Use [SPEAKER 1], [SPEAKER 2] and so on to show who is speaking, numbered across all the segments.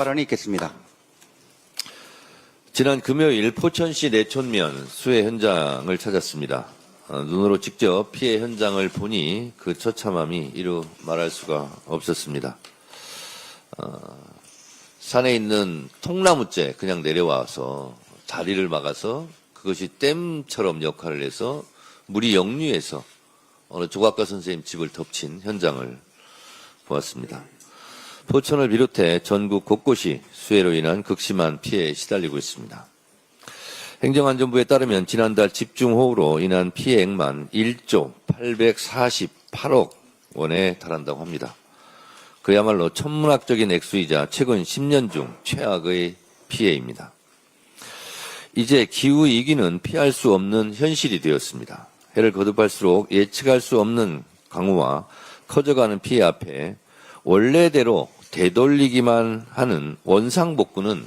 [SPEAKER 1] 발언이 있겠습니다.
[SPEAKER 2] 지난 금요일 포천시 내촌면 수해 현장을 찾았습니다. 눈으로 직접 피해 현장을 보니 그 처참함이 이루 말할 수가 없었습니다. 산에 있는 통나무째 그냥 내려와서 다리를 막아서 그것이 댐처럼 역할을 해서 물이 역류해서 어느 조각가 선생님 집을 덮친 현장을 보았습니다. 포천을 비롯해 전국 곳곳이 수해로 인한 극심한 피해에 시달리고 있습니다. 행정안전부에 따르면 지난달 집중호우로 인한 피해액만 1조 848억 원에 달한다고 합니다. 그야말로 천문학적인 액수이자 최근 10년 중 최악의 피해입니다. 이제 기후위기는 피할 수 없는 현실이 되었습니다. 해를 거듭할수록 예측할 수 없는 강우와 커져가는 피해 앞에 원래대로 되돌리기만 하는 원상복구는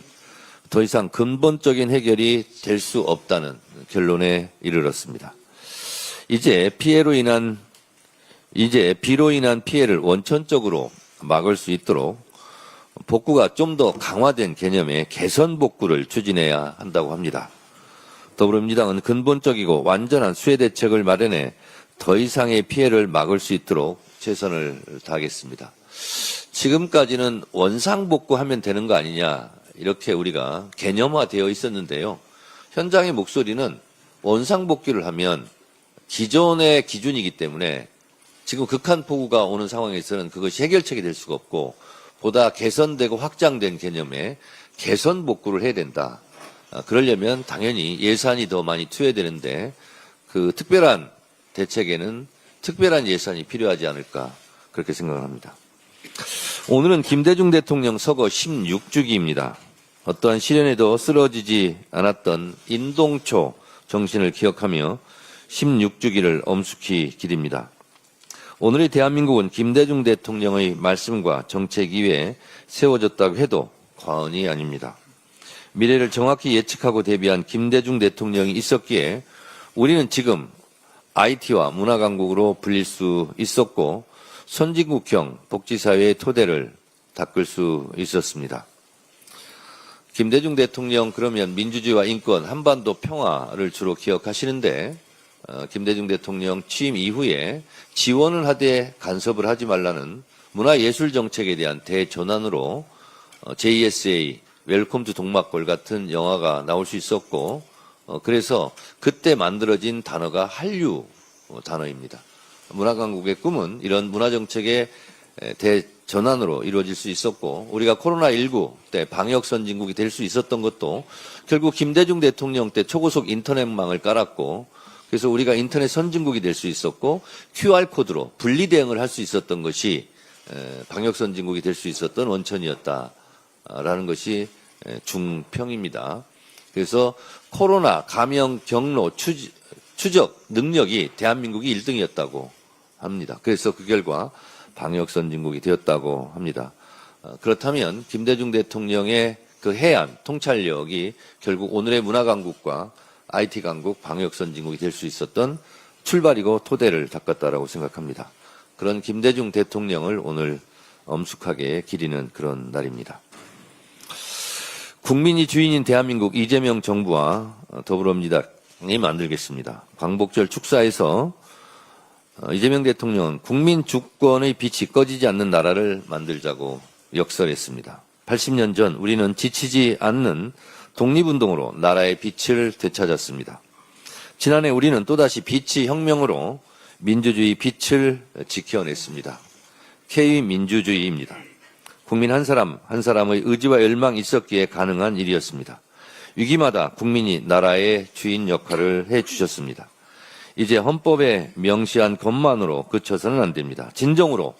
[SPEAKER 2] 더 이상 근본적인 해결이 될 수 없다는 결론에 이르렀습니다. 이제 비로 인한 피해를 원천적으로 막을 수 있도록 복구가 좀 더 강화된 개념의 개선 복구를 추진해야 한다고 합니다. 더불어민주당은 근본적이고 완전한 수해 대책을 마련해 더 이상의 피해를 막을 수 있도록 최선을 다하겠습니다. 지금까지는 원상복구하면 되는 거 아니냐 이렇게 우리가 개념화되어 있었는데요. 현장의 목소리는 원상복구를 하면 기존의 기준이기 때문에 지금 극한폭우가 오는 상황에서는 그것이 해결책이 될 수가 없고 보다 개선되고 확장된 개념의 개선복구를 해야 된다. 그러려면 당연히 예산이 더 많이 투여되는데 그 특별한 대책에는 특별한 예산이 필요하지 않을까 그렇게 생각을 합니다. 오늘은 김대중 대통령 서거 16주기입니다. 어떠한 시련에도 쓰러지지 않았던 인동초 정신을 기억하며 16주기를 엄숙히 기립니다. 오늘의 대한민국은 김대중 대통령의 말씀과 정책 위에 세워졌다고 해도 과언이 아닙니다. 미래를 정확히 예측하고 대비한 김대중 대통령이 있었기에 우리는 지금 IT와 문화강국으로 불릴 수 있었고 선진국형 복지사회의 토대를 닦을 수 있었습니다. 김대중 대통령 그러면 민주주의와 인권, 한반도 평화를 주로 기억하시는데 김대중 대통령 취임 이후에 지원을 하되 간섭을 하지 말라는 문화예술 정책에 대한 대전환으로 JSA, 웰컴 투 동막골 같은 영화가 나올 수 있었고 그래서 그때 만들어진 단어가 한류 단어입니다. 문화강국의 꿈은 이런 문화정책의 대전환으로 이루어질 수 있었고 우리가 코로나19 때 방역선진국이 될 수 있었던 것도 결국 김대중 대통령 때 초고속 인터넷망을 깔았고 그래서 우리가 인터넷 선진국이 될 수 있었고 QR코드로 분리대응을 할 수 있었던 것이 방역선진국이 될 수 있었던 원천이었다라는 것이 중평입니다. 그래서 코로나 감염 경로 추적 능력이 대한민국이 1등이었다고 합니다. 그래서 그 결과 방역선진국이 되었다고 합니다. 그렇다면 김대중 대통령의 그 해안 통찰력이 결국 오늘의 문화강국과 IT강국 방역선진국이 될 수 있었던 출발이고 토대를 닦았다라고 생각합니다. 그런 김대중 대통령을 오늘 엄숙하게 기리는 그런 날입니다. 국민이 주인인 대한민국 이재명 정부와 더불어민주당이 만들겠습니다. 광복절 축사에서 이재명 대통령은 국민 주권의 빛이 꺼지지 않는 나라를 만들자고 역설했습니다. 80년 전 우리는 지치지 않는 독립운동으로 나라의 빛을 되찾았습니다. 지난해 우리는 또다시 빛의 혁명으로 민주주의 빛을 지켜냈습니다. K민주주의입니다. 국민 한 사람 한 사람의 의지와 열망이 있었기에 가능한 일이었습니다. 위기마다 국민이 나라의 주인 역할을 해주셨습니다. 이제 헌법에 명시한 것만으로 그쳐서는 안 됩니다. 진정으로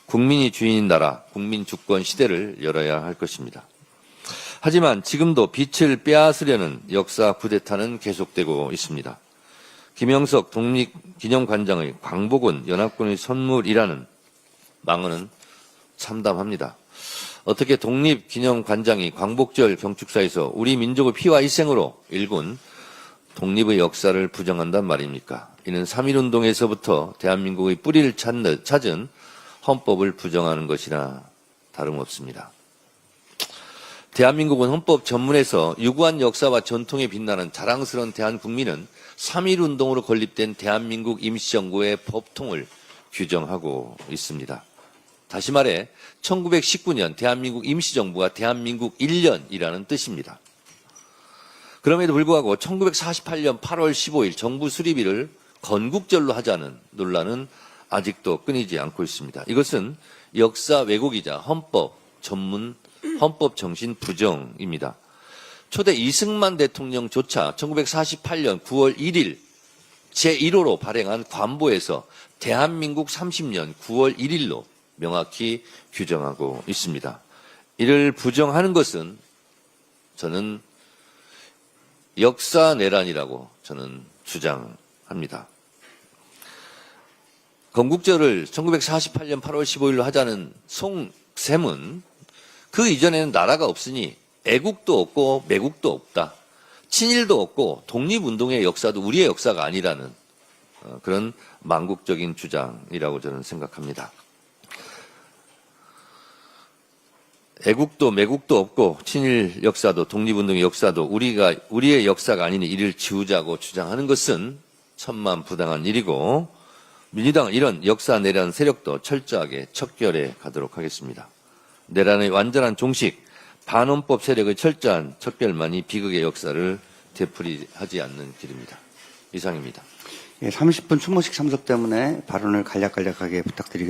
[SPEAKER 2] 국민이 주인인 나라, 국민 주권 시대를 열어야 할 것입니다. 하지만 지금도 빛을 빼앗으려는 역사 쿠데타는 계속되고 있습니다. 김영석 독립기념관장의 광복은 연합군의 선물이라는 망언은 참담합니다. 어떻게 독립기념관장이 광복절 경축사에서 우리 민족의 피와 희생으로 일군 독립의 역사를 부정한단 말입니까? 이는 3.1운동에서부터 대한민국의 뿌리를 찾은 헌법을 부정하는 것이나 다름없습니다. 대한민국은 헌법 전문에서 유구한 역사와 전통에 빛나는 자랑스러운 대한국민은 3.1운동으로 건립된 대한민국 임시정부의 법통을 규정하고 있습니다. 다시 말해 1919년 대한민국 임시정부가 대한민국 1년이라는 뜻입니다. 그럼에도 불구하고 1948년 8월 15일 정부 수립일을 건국절로 하자는 논란은 아직도 끊이지 않고 있습니다. 이것은 역사 왜곡이자 헌법 정신 부정입니다. 초대 이승만 대통령조차 1948년 9월 1일 제1호로 발행한 관보에서 대한민국 30년 9월 1일로 명확히 규정하고 있습니다. 이를 부정하는 것은 저는 역사 내란이라고 저는 주장합니다. 건국절을 1948년 8월 15일로 하자는 송샘은 그 이전에는 나라가 없으니 애국도 없고 매국도 없다. 친일도 없고 독립운동의 역사도 우리의 역사가 아니라는 그런 망국적인 주장이라고 저는 생각합니다. 애국도 매국도 없고 친일 역사도 독립운동의 역사도 우리의 역사가 아니니 이를 지우자고 주장하는 것은 천만부당한 일이고 민주당은 이런 역사 내란 세력도 철저하게 척결해 가도록 하겠습니다. 내란의 완전한 종식, 반헌법 세력의 철저한 척결만이 비극의 역사를 되풀이하지 않는 길입니다. 이상입니다.
[SPEAKER 1] 예, 30분 추모식 참석 때문에 발언을 간략하게 부탁드리겠습니다.